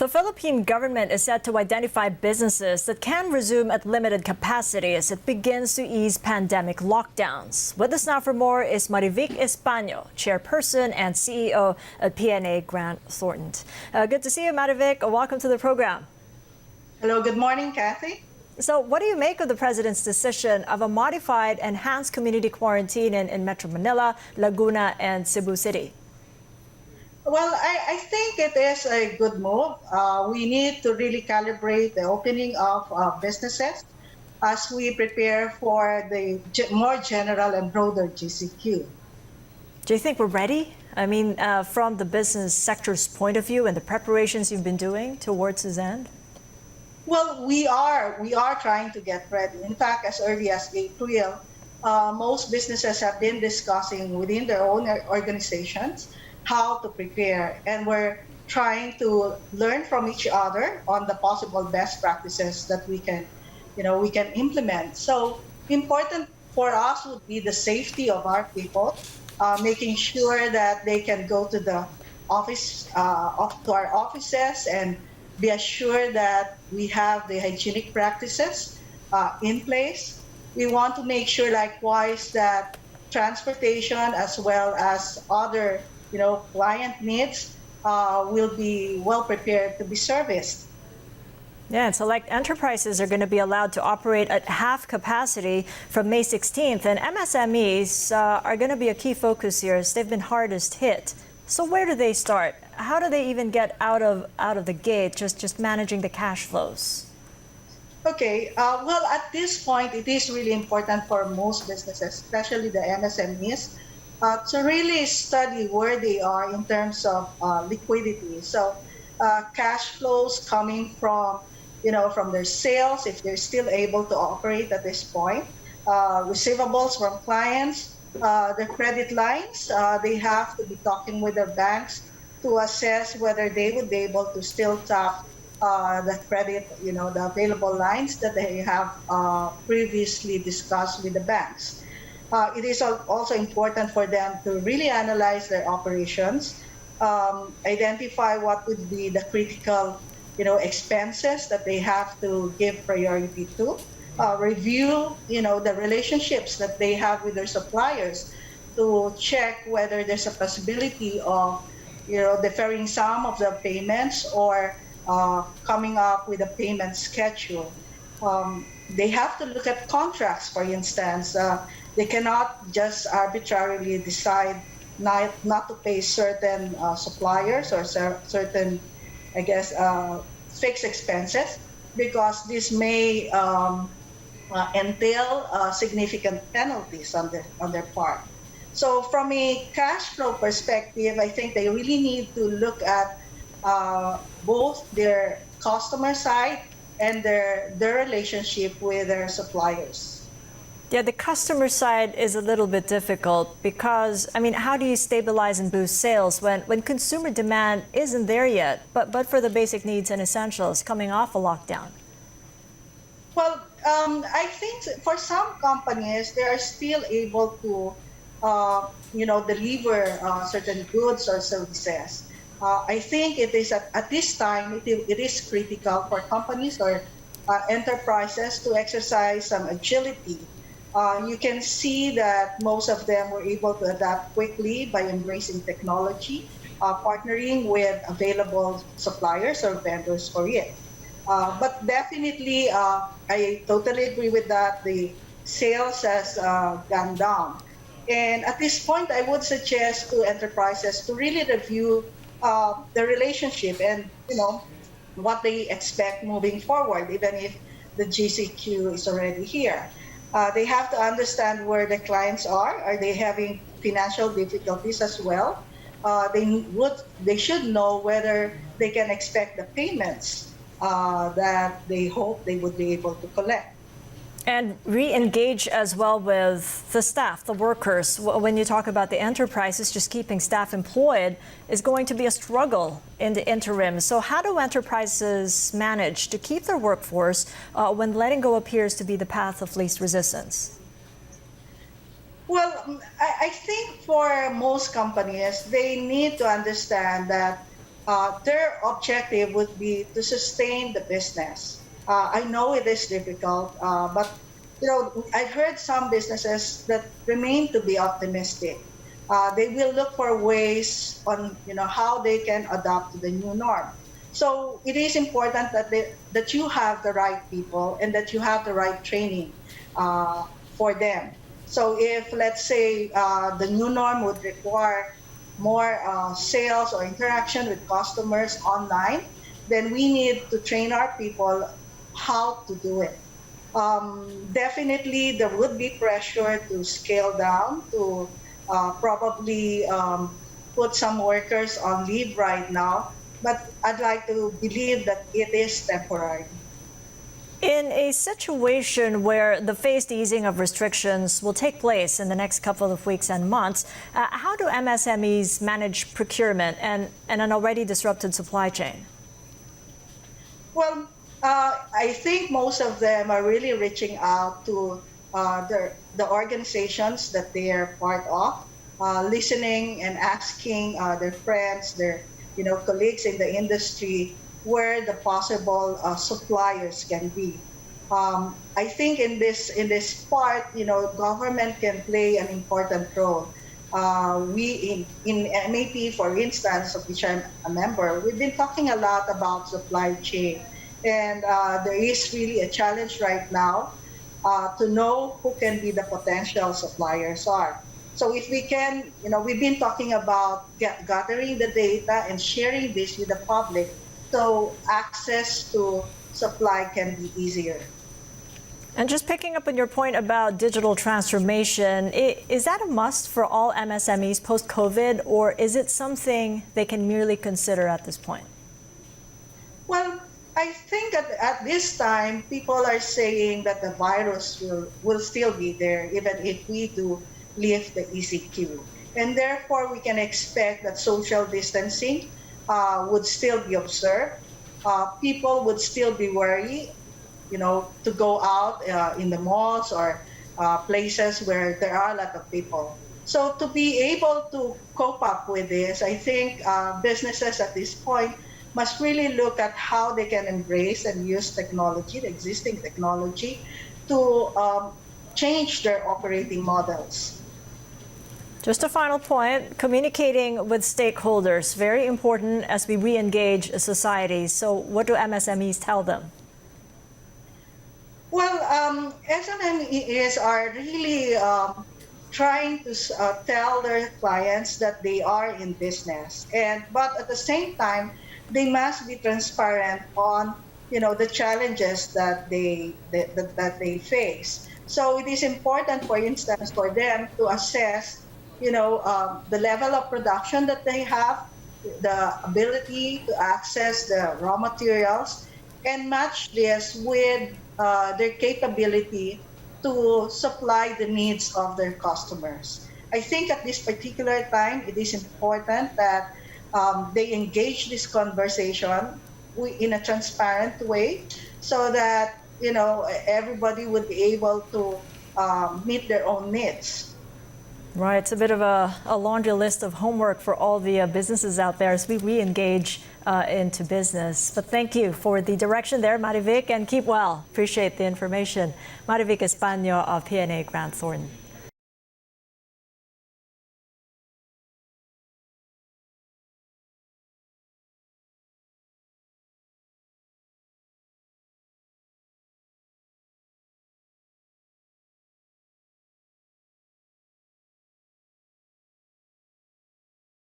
The Philippine government is set to identify businesses that can resume at limited capacity as it begins to ease pandemic lockdowns. With us now for more is Marivic Españo, Chairperson and CEO at PNA Grant Thornton. Good to see you, Marivic. Welcome to the program. Hello, good morning, Kathy. So what do you make of the President's decision of a modified enhanced community quarantine in Metro Manila, Laguna, and Cebu City? Well, I think it is a good move. We need to really calibrate the opening of businesses as we prepare for the more general and broader GCQ. Do you think we're ready? I mean, from the business sector's point of view and the preparations you've been doing towards this end? Well, we are trying to get ready. In fact, as early as April, most businesses have been discussing within their own organizations how to prepare, and we're trying to learn from each other on the possible best practices that we can implement. So important for us would be the safety of our people, making sure that they can go to the office, to our offices, and be assured that we have the hygienic practices in place. We want to make sure, likewise, that transportation as well as other client needs will be well prepared to be serviced. Yeah, and select enterprises are going to be allowed to operate at half capacity from May 16th, and MSMEs are going to be a key focus here as they've been hardest hit. So where do they start? How do they even get out of the gate, just managing the cash flows? Okay, well, at this point, it is really important for most businesses, especially the MSMEs, to really study where they are in terms of liquidity. So cash flows coming from their sales, if they're still able to operate at this point, receivables from clients, their credit lines, they have to be talking with their banks to assess whether they would be able to still tap the credit, the available lines that they have previously discussed with the banks. It is also important for them to really analyze their operations, identify what would be the critical, expenses that they have to give priority to, review, the relationships that they have with their suppliers to check whether there's a possibility of, deferring some of the payments or coming up with a payment schedule. They have to look at contracts, for instance. They cannot just arbitrarily decide not to pay certain suppliers or certain, fixed expenses, because this may entail significant penalties on their part. So from a cash flow perspective, I think they really need to look at both their customer side and their relationship with their suppliers. Yeah, the customer side is a little bit difficult because, how do you stabilize and boost sales when consumer demand isn't there yet, but for the basic needs and essentials coming off a lockdown? Well, I think for some companies, they are still able to, deliver certain goods or services. I think it is at this time, it is critical for companies or enterprises to exercise some agility. You can see that most of them were able to adapt quickly by embracing technology, partnering with available suppliers or vendors for it. But definitely, I totally agree with that. The sales has gone down. And at this point, I would suggest to enterprises to really review the relationship and, what they expect moving forward, even if the GCQ is already here. They have to understand where the clients are. Are they having financial difficulties as well? They should know whether they can expect the payments that they hope they would be able to collect. And re-engage as well with the staff, the workers. When you talk about the enterprises, just keeping staff employed is going to be a struggle in the interim. So how do enterprises manage to keep their workforce when letting go appears to be the path of least resistance? Well, I think for most companies, they need to understand that their objective would be to sustain the business. I know it is difficult, but I've heard some businesses that remain to be optimistic. They will look for ways on how they can adapt to the new norm. So it is important that you have the right people and that you have the right training for them. So if, let's say, the new norm would require more sales or interaction with customers online, then we need to train our people how to do it. Definitely, there would be pressure to scale down, to probably put some workers on leave right now, but I'd like to believe that it is temporary. In a situation where the phased easing of restrictions will take place in the next couple of weeks and months, how do MSMEs manage procurement and an already disrupted supply chain? Well, I think most of them are really reaching out to the organizations that they are part of, listening and asking their friends, their colleagues in the industry where the possible suppliers can be. I think in this part, government can play an important role. We in MAP, for instance, of which I'm a member, we've been talking a lot about supply chain, and there is really a challenge right now to know who can be the potential suppliers are. So if we can, we've been talking about gathering the data and sharing this with the public, so access to supply can be easier. And just picking up on your point about digital transformation, is that a must for all MSMEs post-COVID, or is it something they can merely consider at this point? Well, I think at this time, people are saying that the virus will still be there, even if we do lift the ECQ. And therefore, we can expect that social distancing would still be observed. People would still be worried, to go out in the malls or places where there are a lot of people. So to be able to cope up with this, I think businesses at this point must really look at how they can embrace and use technology, the existing technology, to change their operating models. Just a final point, communicating with stakeholders, very important as we re-engage society. So what do MSMEs tell them? Well, SMEs are really trying to tell their clients that they are in business, but at the same time, they must be transparent on the challenges that they face. So it is important, for instance, for them to assess the level of production that they have, the ability to access the raw materials, and match this with their capability to supply the needs of their customers. I think at this particular time, it is important that they engage this conversation in a transparent way, so that everybody would be able to meet their own needs. Right, it's a bit of a laundry list of homework for all the businesses out there as we re-engage into business. But thank you for the direction there, Marivic, and keep well. Appreciate the information. Marivic Españo of PNA Grant Thornton.